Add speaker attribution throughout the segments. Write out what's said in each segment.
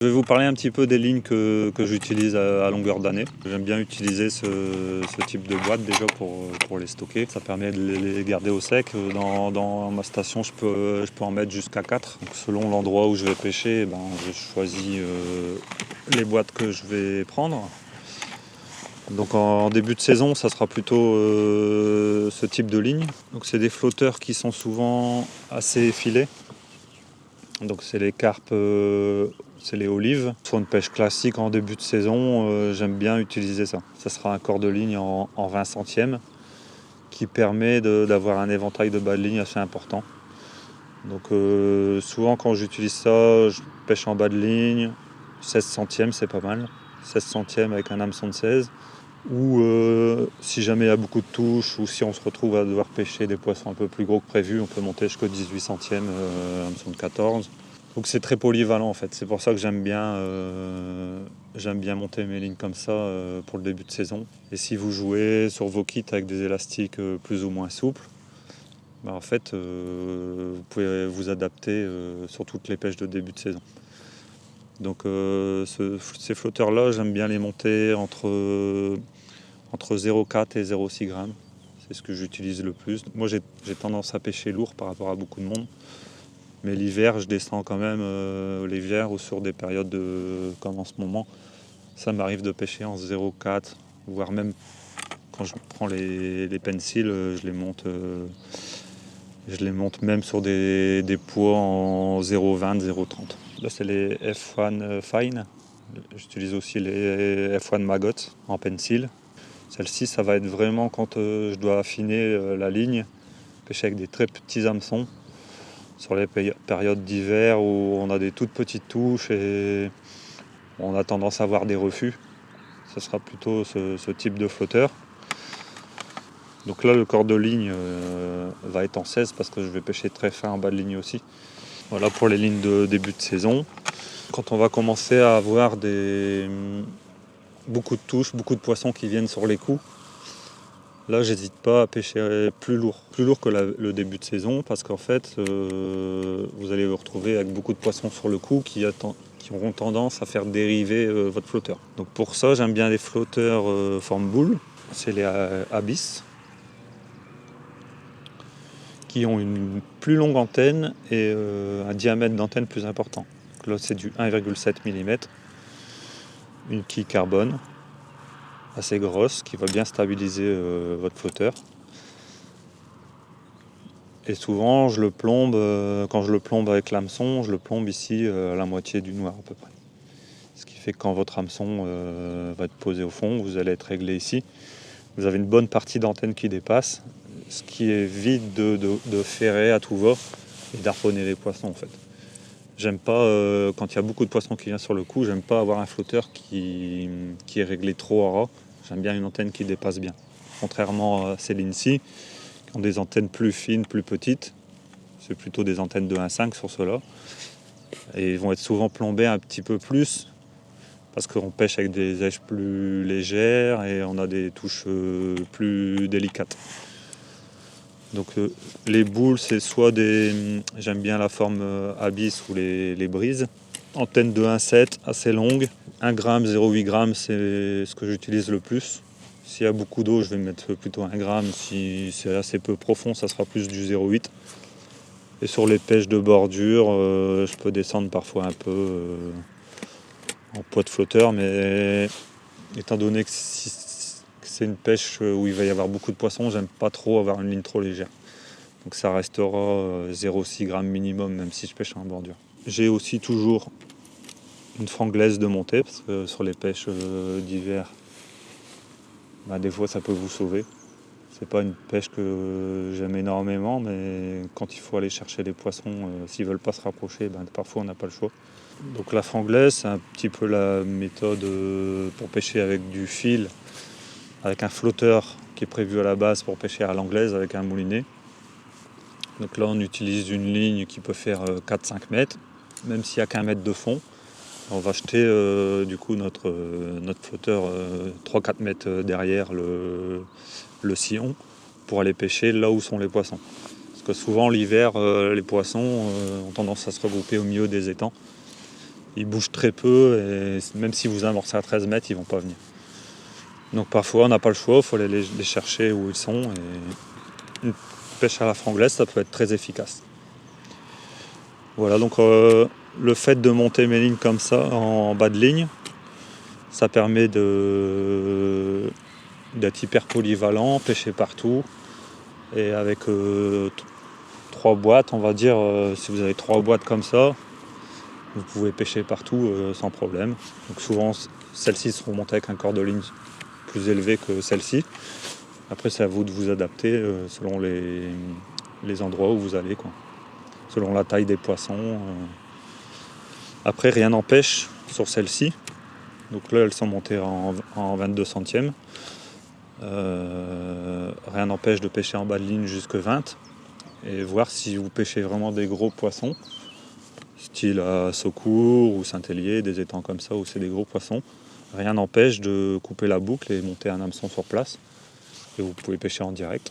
Speaker 1: Je vais vous parler un petit peu des lignes que j'utilise à longueur d'année. J'aime bien utiliser ce type de boîte déjà pour les stocker. Ça permet de les garder au sec. Dans ma station, je peux en mettre jusqu'à 4. Donc, selon l'endroit où je vais pêcher, je choisis les boîtes que je vais prendre. Donc en début de saison, ça sera plutôt ce type de ligne. Donc c'est des flotteurs qui sont souvent assez effilés. Donc c'est les carpes, c'est les olives. Sur une pêche classique en début de saison, j'aime bien utiliser ça. Ça sera un corps de ligne en 20 centièmes qui permet d'avoir un éventail de bas de ligne assez important. Donc souvent quand j'utilise ça, je pêche en bas de ligne. 16 centièmes, c'est pas mal. 16 centièmes avec un hameçon de 16. Ou si jamais il y a beaucoup de touches ou si on se retrouve à devoir pêcher des poissons un peu plus gros que prévu, on peut monter jusqu'à 18 centièmes, hameçon de 14. Donc c'est très polyvalent en fait, c'est pour ça que j'aime bien monter mes lignes comme ça pour le début de saison. Et si vous jouez sur vos kits avec des élastiques plus ou moins souples, en fait vous pouvez vous adapter sur toutes les pêches de début de saison. Donc ces flotteurs-là, j'aime bien les monter entre 0,4 et 0,6 grammes. C'est ce que j'utilise le plus. Moi, j'ai tendance à pêcher lourd par rapport à beaucoup de monde. Mais l'hiver, je descends quand même l'hiver ou sur des périodes comme en ce moment. Ça m'arrive de pêcher en 0,4, voire même quand je prends les pencils, je les monte même sur des poids en 0,20, 0,30. Là, c'est les F1 Fine. J'utilise aussi les F1 Maggot en pencil. Celle-ci, ça va être vraiment quand je dois affiner la ligne, pêcher avec des très petits hameçons sur les périodes d'hiver où on a des toutes petites touches et on a tendance à avoir des refus. Ce sera plutôt ce type de flotteur. Donc là, le corps de ligne va être en 16 parce que je vais pêcher très fin en bas de ligne aussi. Voilà pour les lignes de début de saison. Quand on va commencer à avoir beaucoup de touches, beaucoup de poissons qui viennent sur les coups, là, j'hésite pas à pêcher plus lourd que le début de saison, parce qu'en fait, vous allez vous retrouver avec beaucoup de poissons sur le coup qui auront tendance à faire dériver votre flotteur. Donc pour ça, j'aime bien les flotteurs forme boule, c'est les Abyss, qui ont une plus longue antenne et un diamètre d'antenne plus important. Donc là, c'est du 1,7 mm, une quille carbone assez grosse qui va bien stabiliser votre flotteur. Et souvent, je le plombe, quand je le plombe avec l'hameçon, je le plombe ici à la moitié du noir à peu près. Ce qui fait que quand votre hameçon va être posé au fond, vous allez être réglé ici. Vous avez une bonne partie d'antenne qui dépasse, ce qui évite de ferrer à tout va et d'harponner les poissons en fait. J'aime pas, quand il y a beaucoup de poissons qui viennent sur le coup, j'aime pas avoir un flotteur qui est réglé trop à ras. J'aime bien une antenne qui dépasse bien. Contrairement à ces lignes-ci, qui ont des antennes plus fines, plus petites, c'est plutôt des antennes de 1,5 sur ceux-là. Et ils vont être souvent plombés un petit peu plus, parce qu'on pêche avec des èches plus légères et on a des touches plus délicates. Donc les boules, c'est soit j'aime bien la forme Abyss ou les brises. Antenne de 1,7 assez longue. 1 g, 0,8 g, c'est ce que j'utilise le plus. S'il y a beaucoup d'eau, je vais mettre plutôt 1 g. Si c'est assez peu profond, ça sera plus du 0,8. Et sur les pêches de bordure, je peux descendre parfois un peu en poids de flotteur, mais étant donné que c'est une pêche où il va y avoir beaucoup de poissons, j'aime pas trop avoir une ligne trop légère. Donc ça restera 0,6 g minimum, même si je pêche en bordure. J'ai aussi toujours une franglaise de montée, parce que sur les pêches d'hiver, des fois ça peut vous sauver. C'est pas une pêche que j'aime énormément, mais quand il faut aller chercher les poissons, s'ils veulent pas se rapprocher, parfois on n'a pas le choix. Donc la franglaise, c'est un petit peu la méthode pour pêcher avec du fil, avec un flotteur qui est prévu à la base pour pêcher à l'anglaise avec un moulinet. Donc là, on utilise une ligne qui peut faire 4-5 mètres, même s'il n'y a qu'un mètre de fond. On va jeter du coup notre flotteur 3-4 mètres derrière le sillon pour aller pêcher là où sont les poissons. Parce que souvent l'hiver, les poissons ont tendance à se regrouper au milieu des étangs. Ils bougent très peu et même si vous amorcez à 13 mètres, ils vont pas venir. Donc parfois on n'a pas le choix, il faut aller les chercher où ils sont. Et une pêche à la franglaise, ça peut être très efficace. Voilà, donc le fait de monter mes lignes comme ça en bas de ligne, ça permet d'être hyper polyvalent, pêcher partout. Et avec 3 boîtes, on va dire, si vous avez 3 boîtes comme ça, vous pouvez pêcher partout sans problème. Donc souvent, celles-ci seront montées avec un corps de ligne plus élevé que celle-ci. Après, c'est à vous de vous adapter selon les endroits où vous allez, quoi. Selon la taille des poissons. Après, rien n'empêche sur celle-ci. Donc là, elles sont montées en 22 centièmes. Rien n'empêche de pêcher en bas de ligne jusque 20 et voir si vous pêchez vraiment des gros poissons, style à Saucourt ou Saint-Hélier, des étangs comme ça où c'est des gros poissons. Rien n'empêche de couper la boucle et monter un hameçon sur place. Et vous pouvez pêcher en direct,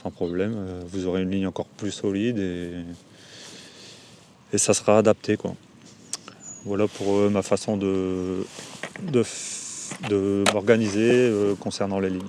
Speaker 1: sans problème. Vous aurez une ligne encore plus solide et ça sera adapté, quoi. Voilà pour ma façon de m'organiser concernant les lignes.